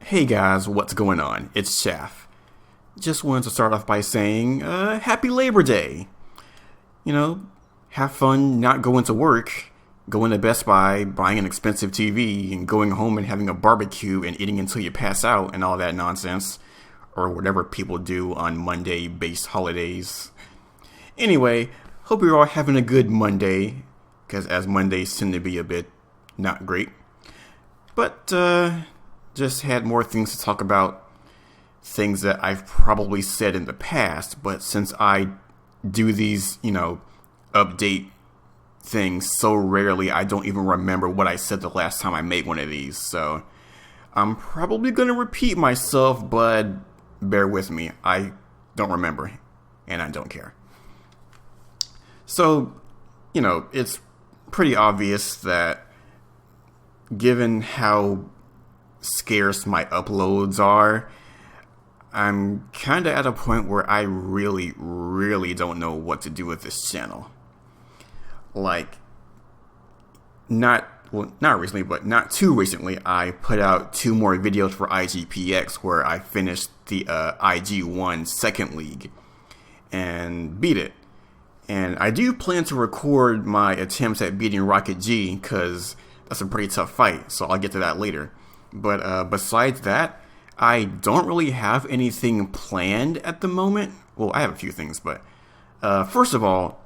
Hey guys, what's going on? It's Chaff. Just wanted to start off by saying, Happy Labor Day! You know, have fun not going to work, going to Best Buy, buying an expensive TV, and going home and having a barbecue and eating until you pass out and all that nonsense. Or whatever people do on Monday-based holidays. Anyway, hope you're all having a good Monday, because as Mondays tend to be a bit not great. But, just had more things to talk about, things that I've probably said in the past, but since I do these, update things so rarely, I don't even remember what I said the last time I made one of these, so I'm probably going to repeat myself, but bear with me, I don't remember, and I don't care. So, it's pretty obvious that given how scarce my uploads are, I'm kind of at a point where I really don't know what to do with this channel. Like, not recently, but not too recently, I put out 2 more videos for IGPX where I finished the IG1 Second League and beat it. And I do plan to record my attempts at beating Rocket G, because that's a pretty tough fight, so I'll get to that later. But besides that, I don't really have anything planned at the moment. Well, I have a few things, but first of all,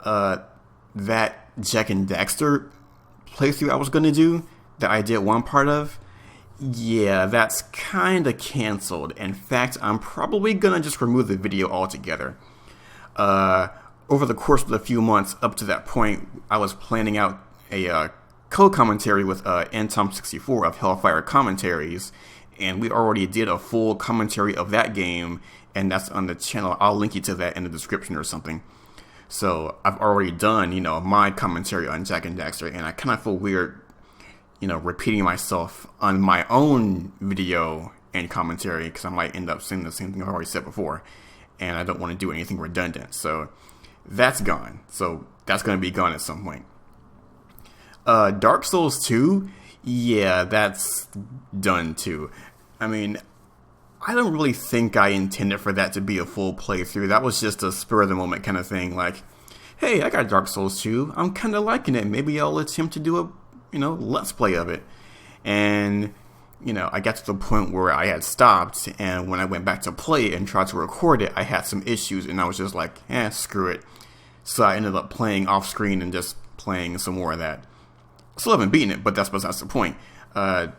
that Jak and Daxter playthrough I was going to do, that I did one part of, yeah, that's kind of canceled. In fact, I'm probably going to just remove the video altogether. Over the course of the few months up to that point, I was planning out a co-commentary with Ntom64 of Hellfire Commentaries, and we already did a full commentary of that game, and that's on the channel. I'll link you to that in the description or something. So I've already done, my commentary on Jak and Daxter, and I kind of feel weird, repeating myself on my own video and commentary, because I might end up saying the same thing I've already said before, and I don't want to do anything redundant. So that's gone. So that's going to be gone at some point. Dark Souls 2, yeah, that's done too. I mean, I don't really think I intended for that to be a full playthrough. That was just a spur of the moment kind of thing, like, hey, I got Dark Souls 2, I'm kind of liking it, maybe I'll attempt to do a, let's play of it. And, I got to the point where I had stopped, and when I went back to play it and tried to record it, I had some issues, and I was just like, screw it. So I ended up playing off screen and just playing some more of that. Still haven't beaten it, but that's besides the point. I'm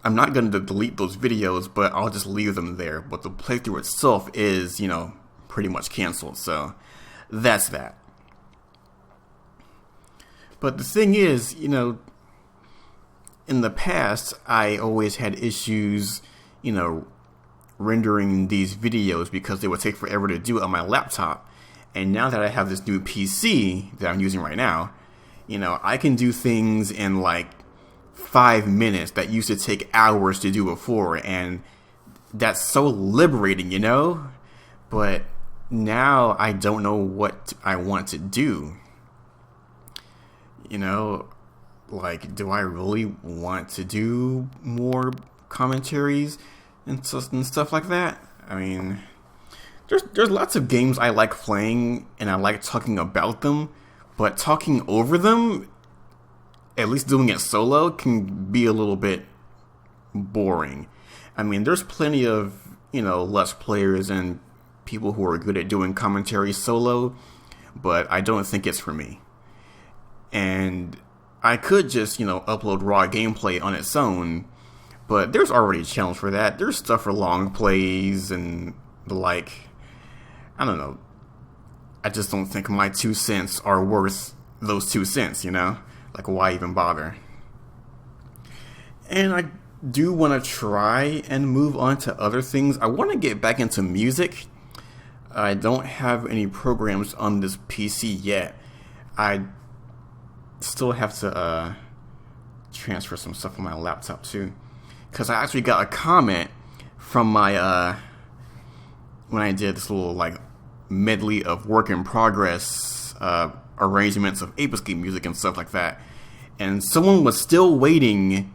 not going to delete those videos, but I'll just leave them there. But the playthrough itself is, pretty much canceled. So that's that. But the thing is, in the past, I always had issues, rendering these videos because they would take forever to do it on my laptop. And now that I have this new PC that I'm using right now, I can do things in like 5 minutes that used to take hours to do before, and that's so liberating, But now I don't know what I want to do. Like, do I really want to do more commentaries and stuff like that? I mean, there's lots of games I like playing and I like talking about them. But talking over them, at least doing it solo, can be a little bit boring. I mean, there's plenty of, Let's Players and people who are good at doing commentary solo, but I don't think it's for me. And I could just, upload raw gameplay on its own, but there's already a channel for that. There's stuff for long plays and the like. I don't know. I just don't think my 2 cents are worth those 2 cents, Like, why even bother? And I do want to try and move on to other things. I want to get back into music. I don't have any programs on this PC yet. I still have to transfer some stuff on my laptop, too. Because I actually got a comment from my, when I did this little, medley of work in progress arrangements of Ape Escape music and stuff like that. And someone was still waiting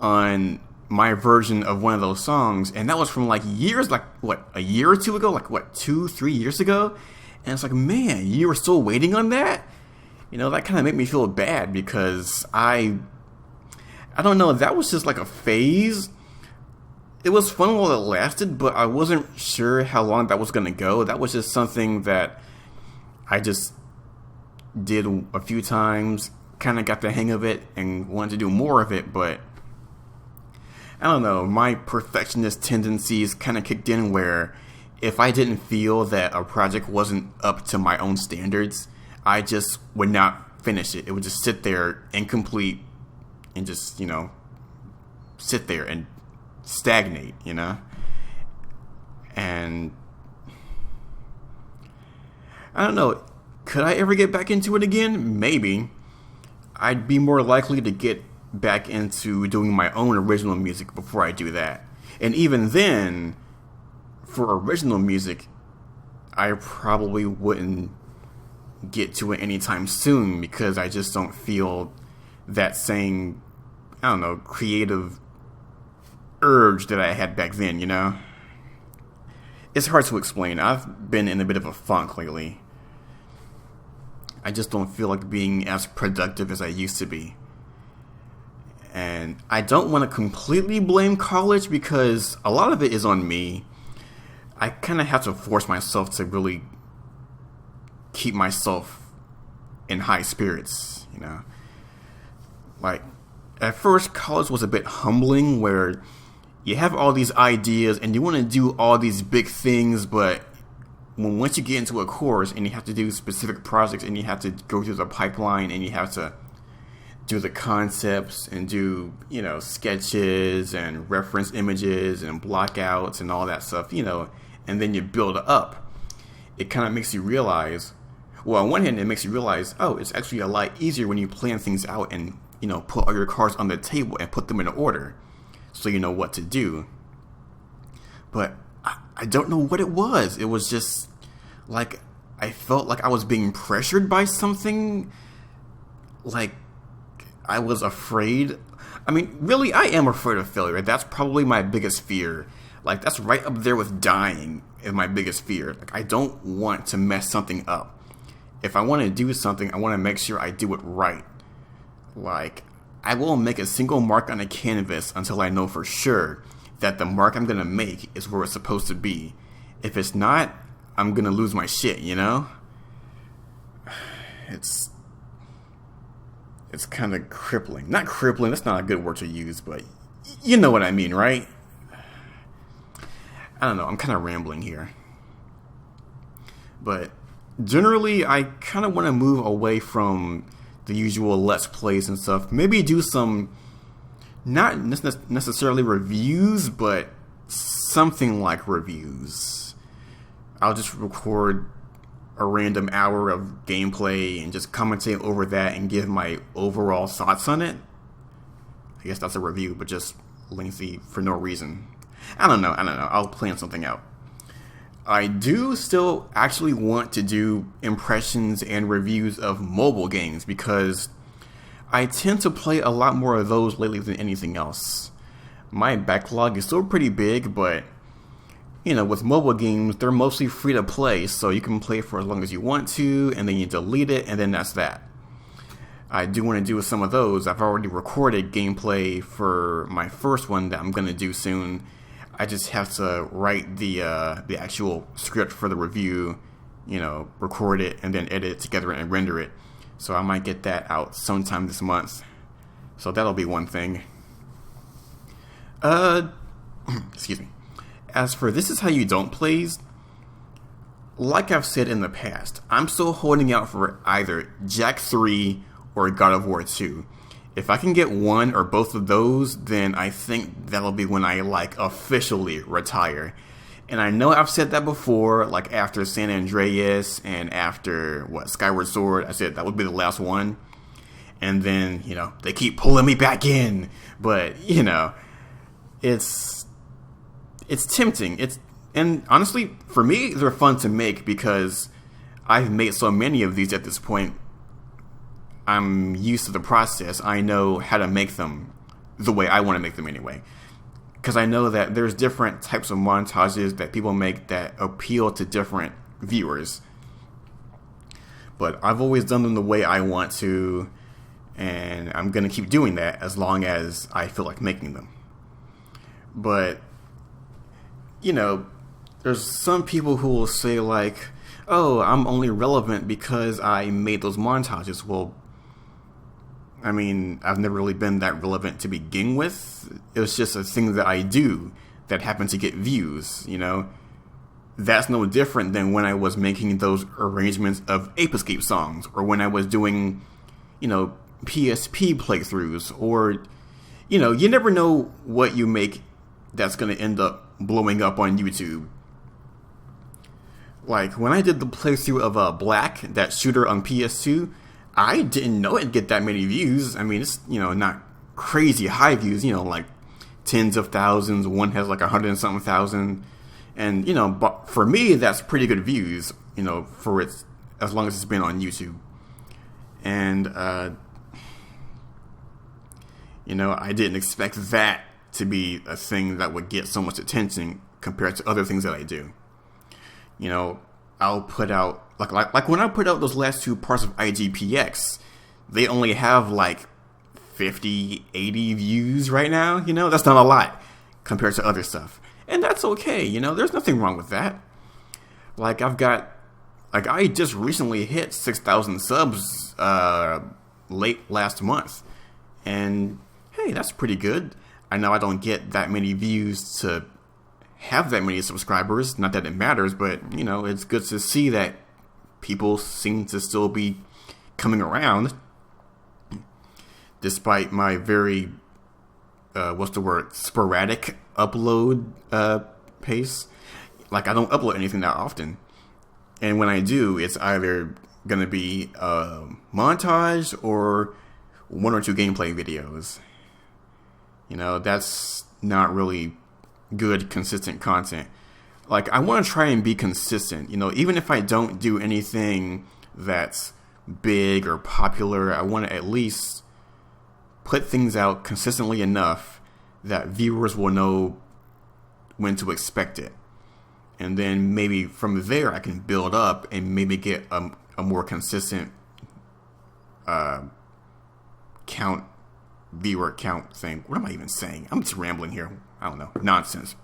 on my version of one of those songs, and that was from like years, like what, a year or two ago, like what, 2-3 years ago. And it's like, man, you were still waiting on that? You know, that kind of made me feel bad, because I don't know, that was just like a phase. It was fun while it lasted, but I wasn't sure how long that was going to go. That was just something that I just did a few times, kind of got the hang of it and wanted to do more of it, but I don't know, my perfectionist tendencies kind of kicked in, where if I didn't feel that a project wasn't up to my own standards, I just would not finish it. It would just sit there incomplete and just, you know, sit there and stagnate, you know? And I don't know, could I ever get back into it again? Maybe. I'd be more likely to get back into doing my own original music before I do that. And even then, for original music, I probably wouldn't get to it anytime soon, because I just don't feel that same, I don't know, creative urge that I had back then, you know? It's hard to explain. I've been in a bit of a funk lately. I just don't feel like being as productive as I used to be. And I don't want to completely blame college, because a lot of it is on me. I kind of have to force myself to really keep myself in high spirits, you know? Like, at first, college was a bit humbling, where you have all these ideas and you want to do all these big things, but once you get into a course and you have to do specific projects and you have to go through the pipeline and you have to do the concepts and do, you know, sketches and reference images and blockouts and all that stuff, you know, and then you build up, it kind of makes you realize, well, on one hand, it makes you realize, oh, it's actually a lot easier when you plan things out and, you know, put all your cards on the table and put them in order so you know what to do. But I don't know what it was. It was just like, I felt like I was being pressured by something. Like, I was afraid. I mean, really, I am afraid of failure. That's probably my biggest fear. Like, that's right up there with dying is my biggest fear. Like, I don't want to mess something up. If I want to do something, I want to make sure I do it right. Like, I won't make a single mark on a canvas until I know for sure that the mark I'm going to make is where it's supposed to be. If it's not, I'm going to lose my shit, you know? It's kind of crippling. Not crippling, that's not a good word to use, but you know what I mean, right? I don't know, I'm kind of rambling here. But generally, I kind of want to move away from the usual Let's Plays and stuff. Maybe do some, not necessarily reviews, but something like reviews. I'll just record a random hour of gameplay and just commentate over that and give my overall thoughts on it. I guess that's a review, but just lengthy for no reason. I don't know. I'll plan something out. I do still actually want to do impressions and reviews of mobile games, because I tend to play a lot more of those lately than anything else. My backlog is still pretty big, but you know, with mobile games, they're mostly free to play, so you can play for as long as you want to, and then you delete it, and then that's that. I do want to do some of those. I've already recorded gameplay for my first one that I'm going to do soon. I just have to write the actual script for the review, you know, record it, and then edit it together and render it. So I might get that out sometime this month. So that'll be one thing. Excuse me. As for This Is How You Don't plays, like I've said in the past, I'm still holding out for either Jak 3 or God of War 2. If I can get one or both of those, then I think that'll be when I, like, officially retire. And I know I've said that before, like after San Andreas and after, Skyward Sword, I said that would be the last one. And then, you know, they keep pulling me back in. But, you know, it's tempting. And honestly, for me, they're fun to make because I've made so many of these at this point. I'm used to the process. I know how to make them. the way I want to make them anyway. Because I know that there's different types of montages that people make that appeal to different viewers. But I've always done them the way I want to, and I'm going to keep doing that as long as I feel like making them. But, you know, there's some people who will say like, oh, I'm only relevant because I made those montages. Well, I mean, I've never really been that relevant to begin with. It was just a thing that I do that happened to get views, you know. That's no different than when I was making those arrangements of Ape Escape songs, or when I was doing, you know, PSP playthroughs, or, you know, you never know what you make that's going to end up blowing up on YouTube. Like, when I did the playthrough of Black, that shooter on PS2, I didn't know it'd get that many views. I mean, it's, you know, not crazy high views, you know, like tens of thousands. One has like 100 and something thousand. And, you know, but for me, that's pretty good views, you know, for its, as long as it's been on YouTube. And, you know, I didn't expect that to be a thing that would get so much attention compared to other things that I do. You know, I'll put out, like when I put out those last two parts of IGPX, they only have like 50, 80 views right now. You know, that's not a lot compared to other stuff. And that's okay, you know, there's nothing wrong with that. Like, I just recently hit 6,000 subs late last month. And, hey, that's pretty good. I know I don't get that many views to have that many subscribers. Not that it matters, but, you know, it's good to see that people seem to still be coming around. Despite my very, sporadic upload pace. Like, I don't upload anything that often. And when I do, it's either going to be a montage or 1 or 2 gameplay videos. You know, that's not really good, consistent content. Like, I want to try and be consistent. You know, even if I don't do anything that's big or popular, I want to at least put things out consistently enough that viewers will know when to expect it. And then maybe from there I can build up and maybe get a more consistent viewer count thing. What am I even saying? I'm just rambling here. I don't know. Nonsense.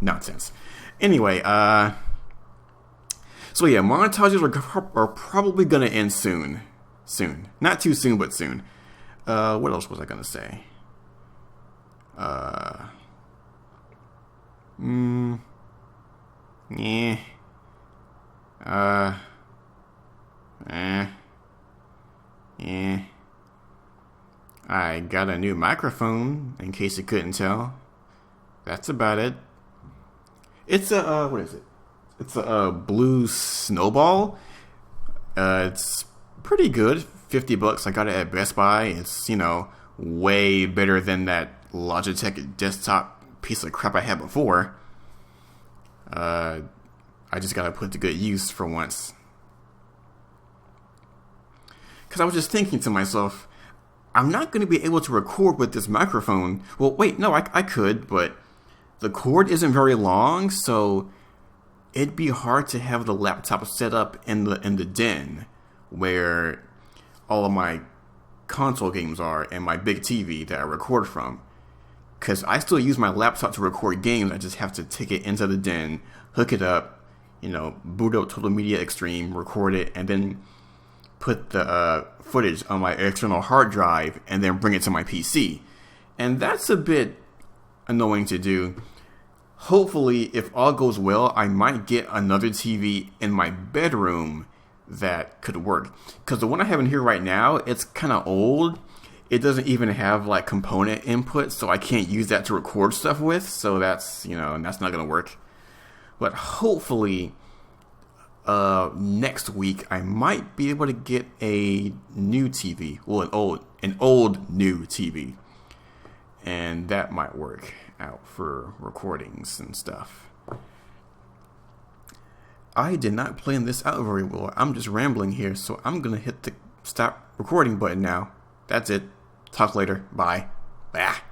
Nonsense. Anyway, so yeah, montages are probably going to end soon. Soon. Not too soon, but soon. What else was I going to say? I got a new microphone, in case you couldn't tell. That's about it. It's a, what is it? It's a blue Snowball. It's pretty good. $50. I got it at Best Buy. It's, you know, way better than that Logitech desktop piece of crap I had before. I just gotta put it to good use for once. Because I was just thinking to myself, I'm not going to be able to record with this microphone. Well, wait, no, I could, but the cord isn't very long, so it'd be hard to have the laptop set up in the den where all of my console games are and my big TV that I record from. Because I still use my laptop to record games. I just have to take it into the den, hook it up, you know, boot up Total Media Extreme, record it, and then put the footage on my external hard drive and then bring it to my PC. And that's a bit annoying to do. Hopefully, if all goes well, I might get another TV in my bedroom that could work. Because the one I have in here right now, it's kind of old. It doesn't even have like component input, so I can't use that to record stuff with. So that's, you know, that's not going to work. But hopefully, next week I might be able to get a new TV. Well, an old new TV, and that might work out for recordings and stuff. I did not plan this out very well. I'm just rambling here, so I'm gonna hit the stop recording button now. That's it. Talk later. Bye. Ah.